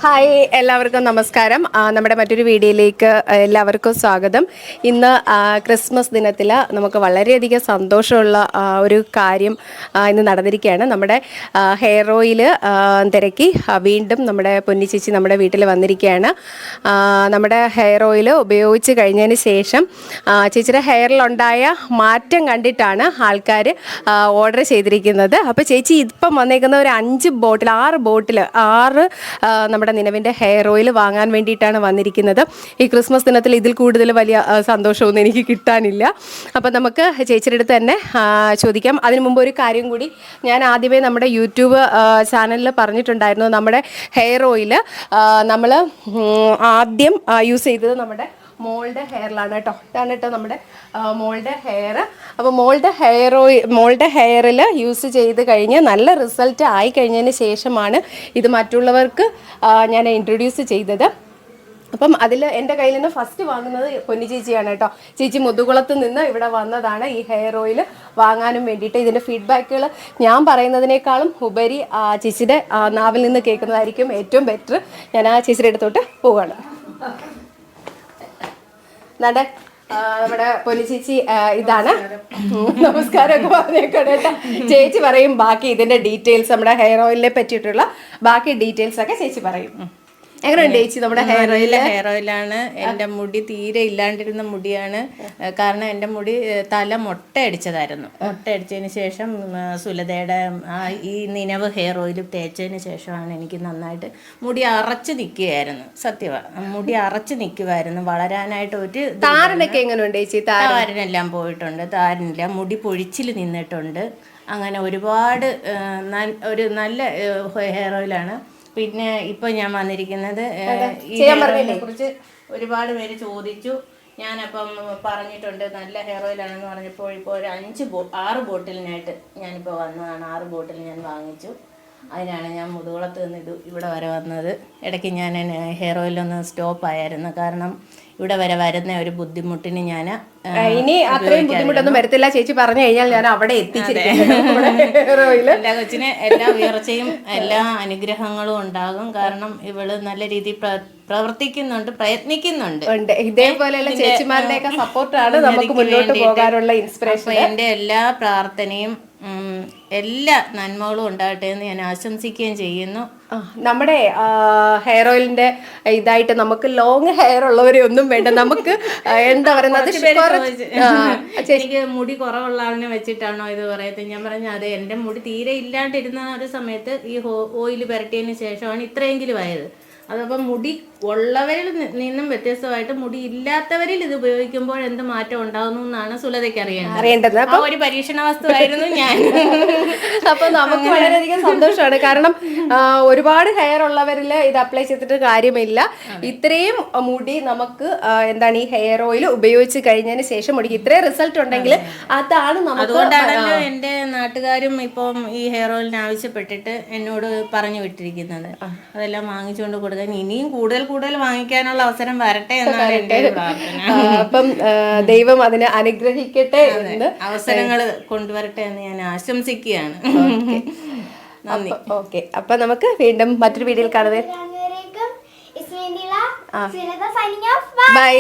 Hi എല്ലാവർക്കും നമസ്കാരം. നമ്മുടെ മറ്റൊരു വീഡിയോയിലേക്ക് എല്ലാവർക്കും സ്വാഗതം. ഇന്ന് ക്രിസ്മസ് ദിനത്തിൽ നമുക്ക് വളരെയധികം സന്തോഷമുള്ള ഒരു കാര്യം ഇന്ന് നടന്നിരിക്കുകയാണ്. നമ്മുടെ ഹെയർ ഓയിൽ തിരക്കി വീണ്ടും നമ്മുടെ പൊന്നി ചേച്ചി നമ്മുടെ വീട്ടിൽ വന്നിരിക്കുകയാണ്. നമ്മുടെ ഹെയർ ഓയിൽ ഉപയോഗിച്ച് കഴിഞ്ഞതിന് ശേഷം ചേച്ചിയുടെ ഹെയറിലുണ്ടായ മാറ്റം കണ്ടിട്ടാണ് ആൾക്കാർ ഓർഡർ ചെയ്തിരിക്കുന്നത്. അപ്പോൾ ചേച്ചി ഇപ്പം വന്നേക്കുന്ന ഒരു 6 നമ്മുടെ നിലവിൻ്റെ ഹെയർ ഓയിൽ വാങ്ങാൻ വേണ്ടിയിട്ടാണ് വന്നിരിക്കുന്നത്. ഈ ക്രിസ്മസ് ദിനത്തിൽ ഇതിൽ കൂടുതൽ വലിയ സന്തോഷമൊന്നും എനിക്ക് കിട്ടാനില്ല. അപ്പം നമുക്ക് ചേച്ചിയുടെ അടുത്ത് തന്നെ ചോദിക്കാം. അതിനു മുമ്പ് ഒരു കാര്യം കൂടി ഞാൻ ആദ്യമേ നമ്മുടെ യൂട്യൂബ് ചാനലിൽ പറഞ്ഞിട്ടുണ്ടായിരുന്നു. നമ്മുടെ ഹെയർ ഓയിൽ നമ്മൾ ആദ്യം യൂസ് ചെയ്തത് നമ്മുടെ മോളുടെ ഹെയറിലാണ് കേട്ടോ. ഇതാണ് കേട്ടോ നമ്മുടെ മോളുടെ ഹെയർ. അപ്പോൾ മോളുടെ ഹെയറിൽ യൂസ് ചെയ്ത് കഴിഞ്ഞ് നല്ല റിസൾട്ട് ആയി കഴിഞ്ഞതിന് ശേഷമാണ് ഇത് മറ്റുള്ളവർക്ക് ഞാൻ ഇൻട്രൊഡ്യൂസ് ചെയ്തത്. അപ്പം അതിൽ എൻ്റെ കയ്യിൽ നിന്ന് ഫസ്റ്റ് വാങ്ങുന്നത് പൊന്നി ചേച്ചിയാണ് കേട്ടോ. ചേച്ചി മുതുകുളത്ത് നിന്ന് ഇവിടെ വന്നതാണ് ഈ ഹെയർ ഓയിൽ വാങ്ങാനും വേണ്ടിയിട്ട്. ഇതിൻ്റെ ഫീഡ്ബാക്കുകൾ ഞാൻ പറയുന്നതിനേക്കാളും ഉപരി ചേച്ചിയുടെ നാവിൽ നിന്ന് കേൾക്കുന്നതായിരിക്കും ഏറ്റവും ബെറ്റർ. ഞാൻ ആ ചേച്ചിയുടെ അടുത്തോട്ട് പോവുകയാണ്. നമ്മുടെ പൊന്നി ചേച്ചി ഇതാണ്. നമസ്കാരമൊക്കെ പറഞ്ഞേക്കട്ടെ കേട്ടോ. ചേച്ചി പറയും ബാക്കി ഇതിന്റെ ഡീറ്റെയിൽസ്, നമ്മുടെ ഹെയർ ഓയിലിനെ പറ്റിയിട്ടുള്ള ബാക്കി ഡീറ്റെയിൽസ് ഒക്കെ ചേച്ചി പറയും. എങ്ങനെയുണ്ട് ചേച്ചി നമ്മുടെ ഹെയർ ഓയിലാണ്? എൻ്റെ മുടി തീരെ ഇല്ലാണ്ടിരുന്ന മുടിയാണ്. കാരണം എൻ്റെ മുടി തല മുട്ടയടിച്ചതായിരുന്നു. മുട്ടയടിച്ചതിന് ശേഷം സുലതയുടെ ഈ നിലവ് ഹെയർ ഓയിൽ തേച്ചതിന് ശേഷമാണ് എനിക്ക് നന്നായിട്ട് മുടി അറച്ച് നിൽക്കുകയായിരുന്നു. സത്യമാണ്, മുടി അറച്ച് നിൽക്കുമായിരുന്നു. വളരാനായിട്ട് ഒരു താരനൊക്കെ എങ്ങനെയുണ്ട് ചേച്ചി? താരനെല്ലാം പോയിട്ടുണ്ട്. താരനില്ല, മുടി പൊഴിച്ചിൽ നിന്നിട്ടുണ്ട്. അങ്ങനെ ഒരുപാട് ഒരു നല്ല ഹെയർ ഓയിലാണ്. പിന്നെ ഇപ്പൊ ഞാൻ വന്നിരിക്കുന്നത് ഈ ഹെയർ ഓയിലിനെ കുറിച്ച് ഒരുപാട് പേര് ചോദിച്ചു. ഞാനപ്പം പറഞ്ഞിട്ടുണ്ട് നല്ല ഹെയർ ഓയിലാണെന്ന് പറഞ്ഞപ്പോൾ ഇപ്പോൾ ഒരു 6 ബോട്ടിലിനായിട്ട് ഞാനിപ്പോൾ വന്നതാണ്. 6 ബോട്ടിൽ ഞാൻ വാങ്ങിച്ചു. അതിനാണ് ഞാൻ മുതുകുളത്ത് നിന്ന് ഇവിടെ വരെ വന്നത്. ഇടയ്ക്ക് ഞാൻ ഹെയർ ഓയിലൊന്ന് സ്റ്റോപ്പ് ആയിരുന്നു. കാരണം ഇവിടെ വരെ വരുന്ന ഒരു ബുദ്ധിമുട്ടിന് ഞാൻ ഇനി അത്രയും ബുദ്ധിമുട്ടൊന്നും വരത്തില്ല ചേച്ചി പറഞ്ഞു കഴിഞ്ഞാൽ ഞാൻ അവിടെ എല്ലാ കൊച്ചിന് എല്ലാ ഉയർച്ചയും എല്ലാ അനുഗ്രഹങ്ങളും ഉണ്ടാകും. കാരണം ഇവള് നല്ല രീതിയിൽ പ്രവർത്തിക്കുന്നുണ്ട്, പ്രയത്നിക്കുന്നുണ്ട്. ഇതേപോലെയുള്ള ചേച്ചിമാരുടെയൊക്കെ സപ്പോർട്ടാണ് നമുക്ക് മുന്നോട്ട് പോകാനുള്ള ഇൻസ്പിറേഷൻ. എൻ്റെ എല്ലാ പ്രാർത്ഥനയും എല്ലാ നന്മകളും ഉണ്ടാകട്ടെ എന്ന് ഞാൻ ആശംസിക്കുകയും ചെയ്യുന്നു. നമ്മുടെ ഹെയർ ഓയിലിന്റെ ഇതായിട്ട് നമുക്ക് ലോങ് ഹെയർ ഉള്ളവരെ ഒന്നും വേണ്ട. നമുക്ക് എന്താ പറയുന്നത്, എനിക്ക് മുടി കുറവുള്ള ആളിനെ വെച്ചിട്ടാണോ ഇത് പറയുന്നത്? ഞാൻ പറഞ്ഞു അതെ, എൻ്റെ മുടി തീരെ ഇല്ലാണ്ടിരുന്ന ഒരു സമയത്ത് ഈ ഓയിൽ പുരട്ടിയതിന് ശേഷമാണ് ഇത്രയെങ്കിലും ആയത്. അതപ്പം മുടി ഉള്ളവരിൽ നിന്നും വ്യത്യസ്തമായിട്ട് മുടി ഇല്ലാത്തവരിൽ ഇത് ഉപയോഗിക്കുമ്പോൾ എന്ത് മാറ്റം ഉണ്ടാകുന്നു എന്നാണ് സുലതയ്ക്ക് അറിയേണ്ടത്. അപ്പൊ ഒരു പരീക്ഷണ വസ്തുവായിരുന്നു ഞാൻ. അപ്പൊ നമുക്ക് വളരെയധികം സന്തോഷമാണ്. കാരണം ഒരുപാട് ഹെയർ ഉള്ളവരിൽ ഇത് അപ്ലൈ ചെയ്തിട്ട് കാര്യമില്ല. ഇത്രയും മുടി നമുക്ക് എന്താണ് ഈ ഹെയർ ഓയിൽ ഉപയോഗിച്ച് കഴിഞ്ഞതിന് ശേഷം മുടിക്ക് ഇത്രയും റിസൾട്ട് ഉണ്ടെങ്കിൽ അതാണ് നമുക്ക്. അതുകൊണ്ടാണല്ലോ എൻ്റെ നാട്ടുകാരും ഇപ്പം ഈ ഹെയർ ഓയിലിന് ആവശ്യപ്പെട്ടിട്ട് എന്നോട് പറഞ്ഞു വിട്ടിരിക്കുന്നത്. അതെല്ലാം വാങ്ങിച്ചുകൊണ്ട് കൊടുക്കാൻ ഇനിയും കൂടുതൽ വാങ്ങിക്കാനുള്ള അവസരം വരട്ടെ എന്നാണ് എൻ്റെ പ്രാർത്ഥന. അപ്പം ദൈവം അതിനെ അനുഗ്രഹിക്കട്ടെ, അവസരങ്ങൾ കൊണ്ടുവരട്ടെ എന്ന് ഞാൻ ആശംസിക്കുകയാണ്. നന്ദി. ഓക്കെ, അപ്പൊ നമുക്ക് വീണ്ടും മറ്റൊരു വീഡിയോയിൽ കാണുന്നത്. ബൈ.